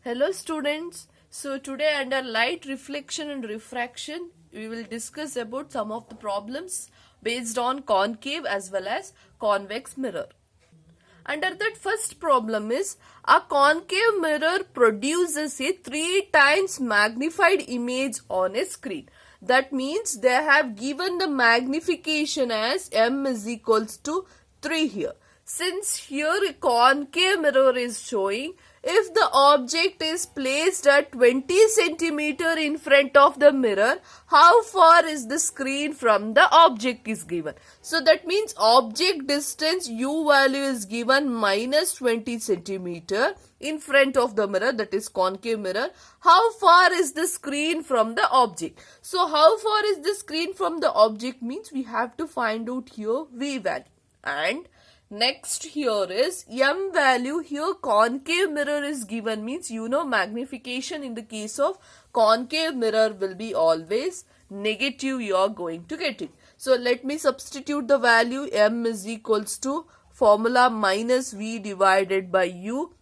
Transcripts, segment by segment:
Hello students. So today under light reflection and refraction we will discuss about some of the problems based on concave as well as convex mirror. Under that first problem is a concave mirror produces a 3 times magnified image on a screen. That means they have given the magnification as m is equals to 3 here. Since here a concave mirror is showing, if the object is placed at 20 centimeter in front of the mirror, how far is the screen from the object is given. So that means object distance u value is given minus 20 centimeter in front of the mirror, that is concave mirror. How far is the screen from the object? So how far is the screen from the object means we have to find out here v value. And next here is m value. Here concave mirror is given means magnification in the case of concave mirror will be always negative. You are going to get it. So let me substitute the value. M is equals to formula minus v divided by u.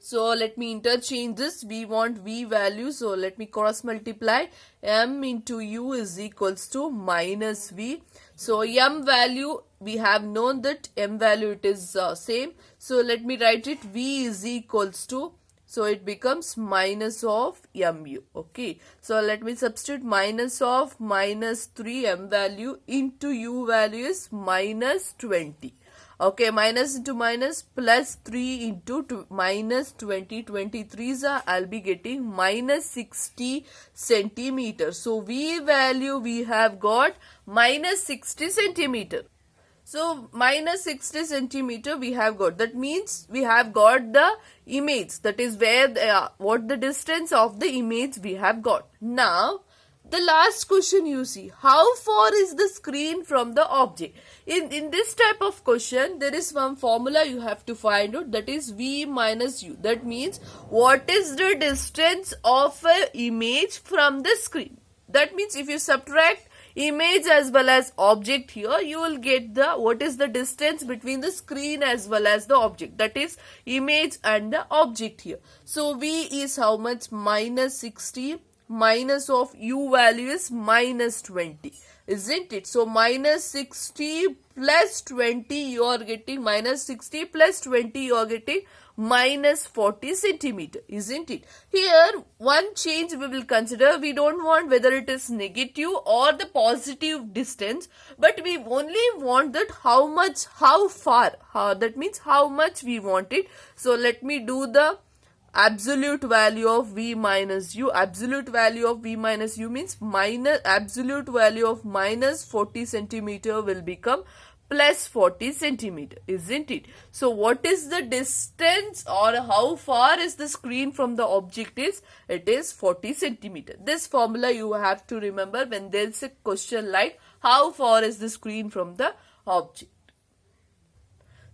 So let me interchange this. We want v value. So let me cross multiply. M into u is equals to minus v. So m value, we have known that m value it is same. So let me write it. V is equals to, so it becomes minus of mu. Okay. So let me substitute minus of minus 3 m value into u value is minus 20. Okay, minus into minus plus 3 into minus 20. 23s I'll be getting minus 60 centimeter. So v value we have got minus 60 centimeter. So minus 60 centimeter we have got. That means we have got the image. That is where what the distance of the image we have got. Now the last question you see, how far is the screen from the object? In this type of question, there is one formula you have to find out, that is v minus u. That means what is the distance of an image from the screen. That means if you subtract image as well as object here, you will get the what is the distance between the screen as well as the object. That is image and the object here. So v is how much? Minus 60. Minus of u value is minus 20, isn't it? So minus 60 plus 20 you are getting, minus 60 plus 20 you are getting minus 40 centimeter, isn't it? Here one change we will consider. We don't want whether it is negative or the positive distance, but we only want that how much, how far, that means how much we want it. So let me do the absolute value of v minus u. Absolute value of v minus u means minus absolute value of minus 40 centimeter will become plus 40 centimeter, isn't it? So what is the distance or how far is the screen from the object is? It is 40 centimeter. This formula you have to remember when there is a question like how far is the screen from the object.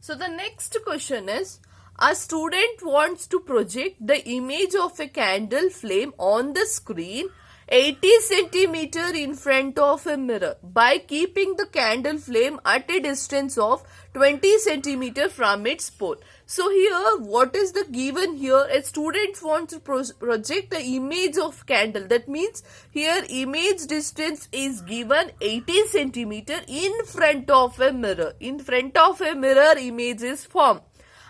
So the next question is, a student wants to project the image of a candle flame on the screen 80 centimeter in front of a mirror by keeping the candle flame at a distance of 20 centimeter from its pole. So here what is the given here? A student wants to project the image of candle. That means here image distance is given 80 centimeter in front of a mirror. In front of a mirror image is formed,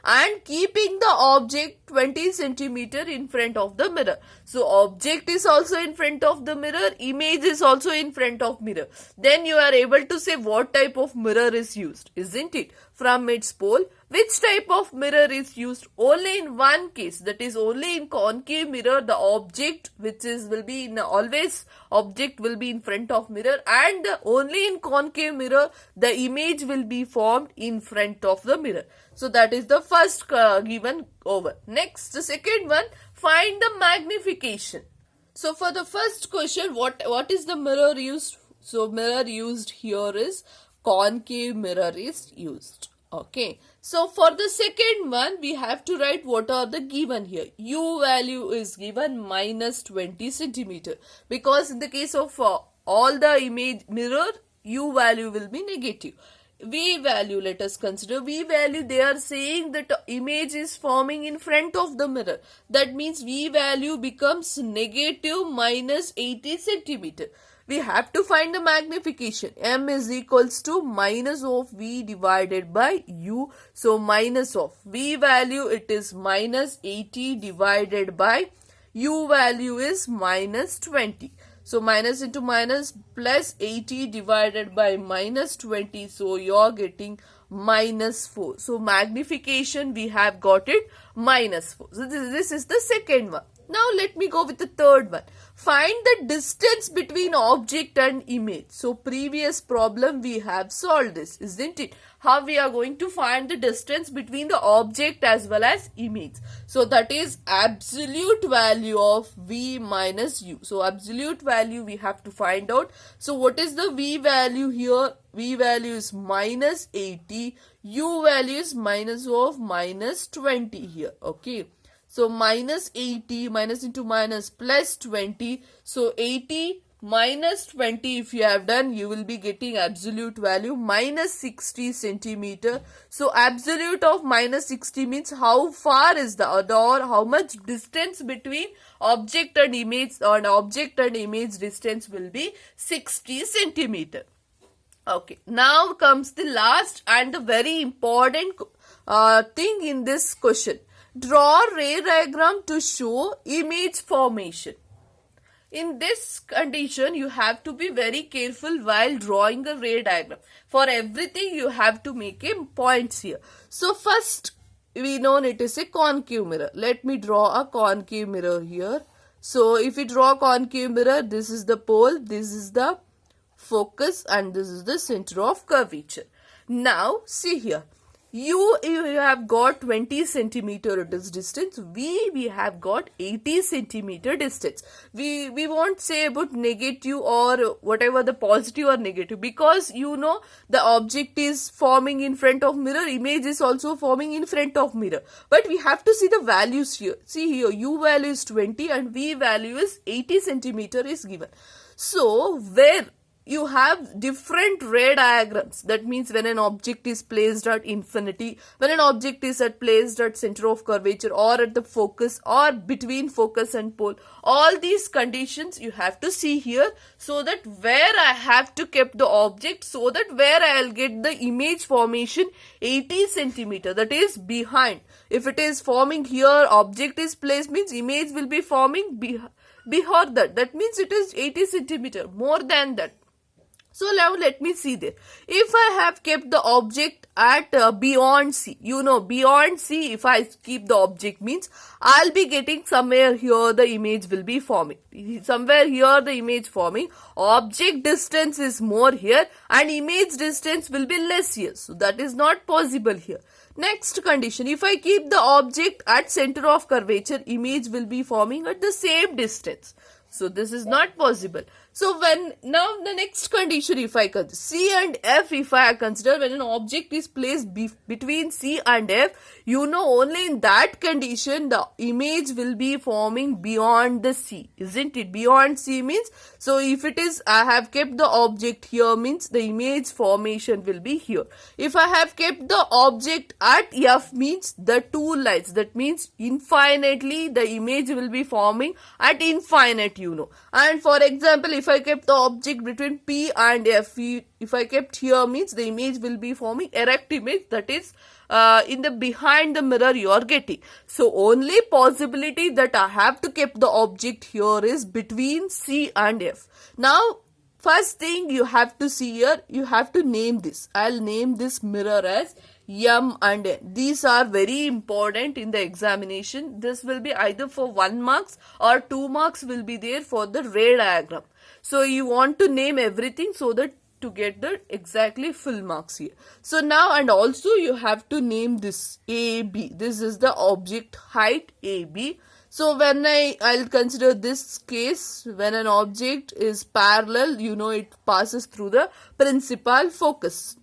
and keeping the object 20 centimeter in front of the mirror. So object is also in front of the mirror, image is also in front of mirror. Then you are able to say what type of mirror is used, isn't it? From its pole, which type of mirror is used? Only in one case, that is only in concave mirror the object which is will be in always object will be in front of mirror, and only in concave mirror the image will be formed in front of the mirror. So that is the first given over. Next, the second one, find the magnification. So for the first question, what is the mirror used? So mirror used here is concave mirror is used. Okay. So for the second one, we have to write what are the given here. U value is given minus 20 centimeter, because in the case of all the image mirror, u value will be negative. V value, let us consider V value. They are saying that image is forming in front of the mirror. That means V value becomes negative minus 80 centimeter. We have to find the magnification. M is equals to minus of V divided by U. So minus of V value, it is minus 80 divided by U value is minus 20. So minus into minus plus 80 divided by minus 20. So you're getting minus 4. So magnification, we have got it minus 4. So this is the second one. Now let me go with the third one. Find the distance between object and image. So previous problem we have solved this, isn't it? How we are going to find the distance between the object as well as image. So that is absolute value of V minus U. So absolute value we have to find out. So what is the V value here? V value is minus 80. U value is minus of minus 20 here. Okay. So minus 80 minus into minus plus 20. So 80 minus 20 if you have done, you will be getting absolute value minus 60 centimeter. So absolute of minus 60 means how far is the or how much distance between object and image, or object and image distance will be 60 centimeter. Okay, now comes the last and the very important thing in this question. Draw ray diagram to show image formation. In this condition, you have to be very careful while drawing a ray diagram. For everything, you have to make a points here. So first, we know it is a concave mirror. Let me draw a concave mirror here. So if we draw a concave mirror, this is the pole, this is the focus, and this is the center of curvature. Now, see here. You have got 20 centimeter distance. We have got 80 centimeter distance. We won't say about negative or whatever the positive or negative, because you know the object is forming in front of mirror, image is also forming in front of mirror. But we have to see the values here. See here, U value is 20 and V value is 80 centimeter is given. So where you have different ray diagrams. That means when an object is placed at infinity, when an object is placed at center of curvature, or at the focus, or between focus and pole. All these conditions you have to see here, so that where I have to keep the object, so that where I will get the image formation 80 centimeter, that is behind. If it is forming here, object is placed, means image will be forming behind that. That means it is 80 centimeter, more than that. So now let me see there. If I have kept the object at beyond C, you know beyond C, if I keep the object means I'll be getting somewhere here the image will be forming. Somewhere here the image forming. Object distance is more here and image distance will be less here. So that is not possible here. Next condition, if I keep the object at center of curvature, image will be forming at the same distance. So this is not possible. So now the next condition, if I consider C and F, if I consider when an object is placed between C and F, you know only in that condition the image will be forming beyond the C, isn't it? Beyond C means, so if it is I have kept the object here means the image formation will be here. If I have kept the object at F means the two lines, that means infinitely the image will be forming at infinite, you know. And for example, if I kept the object between P and F, if I kept here means the image will be forming erect image, that is in the behind the mirror you are getting. So only possibility that I have to keep the object here is between C and F. Now first thing you have to see here, you have to name this. I'll name this mirror as M and N. These are very important in the examination. This will be either for 1 marks or 2 marks will be there for the ray diagram. So you want to name everything so that to get the exactly full marks here. So now, and also you have to name this AB. This is the object height AB. So when I'll consider this case, when an object is parallel, you know it passes through the principal focus.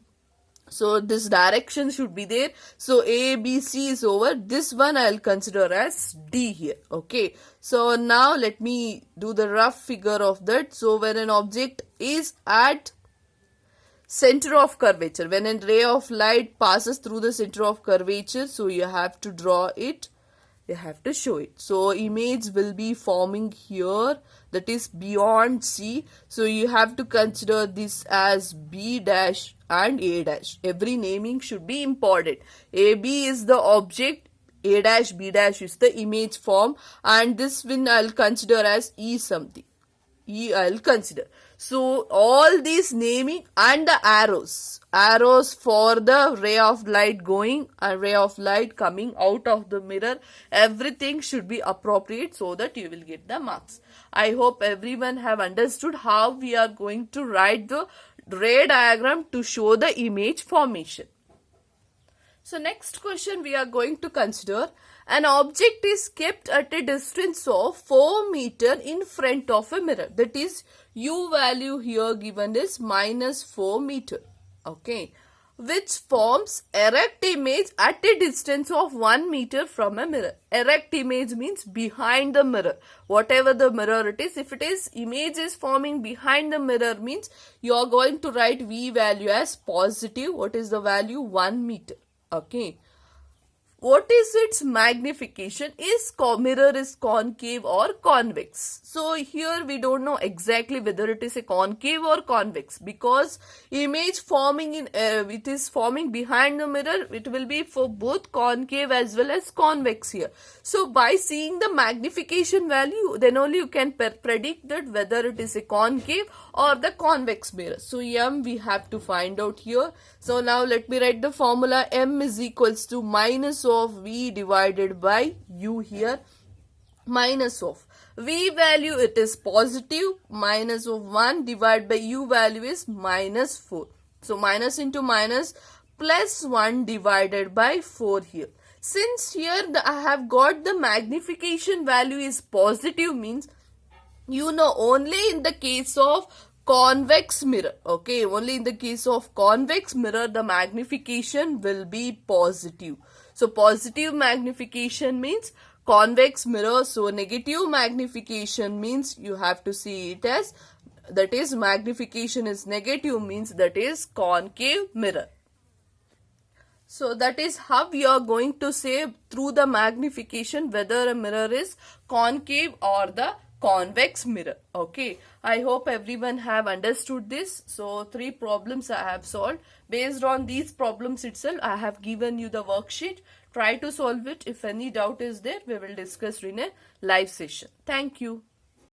So this direction should be there. So A, B, C is over. This one I'll consider as D here. Okay. So now let me do the rough figure of that. So when an object is at center of curvature. When a ray of light passes through the center of curvature, so you have to draw it, you have to show it. So image will be forming here, that is beyond C. So you have to consider this as B dash and A dash. Every naming should be important. AB is the object, A dash, B dash is the image form, and this one I'll consider as E something. I'll consider. So all these naming and the arrows for the ray of light going and ray of light coming out of the mirror, everything should be appropriate so that you will get the marks. I hope everyone have understood how we are going to write the ray diagram to show the image formation. So next question we are going to consider, an object is kept at a distance of 4 meter in front of a mirror. That is, U value here given is minus 4 meter. Okay. Which forms erect image at a distance of 1 meter from a mirror. Erect image means behind the mirror. Whatever the mirror it is, if it is image is forming behind the mirror means you are going to write V value as positive. What is the value? 1 meter. Okay. What is its magnification? Is mirror is concave or convex? So here we don't know exactly whether it is a concave or convex, because image forming in it is forming behind the mirror. It will be for both concave as well as convex here. So by seeing the magnification value, then only you can predict that whether it is a concave or the convex mirror. So M we have to find out here. So now let me write the formula. M is equals to minus of V divided by U here. Minus of V value, it is positive. Minus of 1 divided by U value is minus 4. So minus into minus, plus 1 divided by 4 here. Since here I have got the magnification value is positive, means you know only in the case of convex mirror, okay, only in the case of convex mirror the magnification will be positive. So positive magnification means convex mirror. So negative magnification means you have to see it as, that is magnification is negative means that is concave mirror. So that is how we are going to say through the magnification whether a mirror is concave or the convex mirror. Okay, I hope everyone have understood this. So 3 problems I have solved. Based on these problems itself, I have given you the worksheet. Try to solve it. If any doubt is there, we will discuss in a live session. Thank you.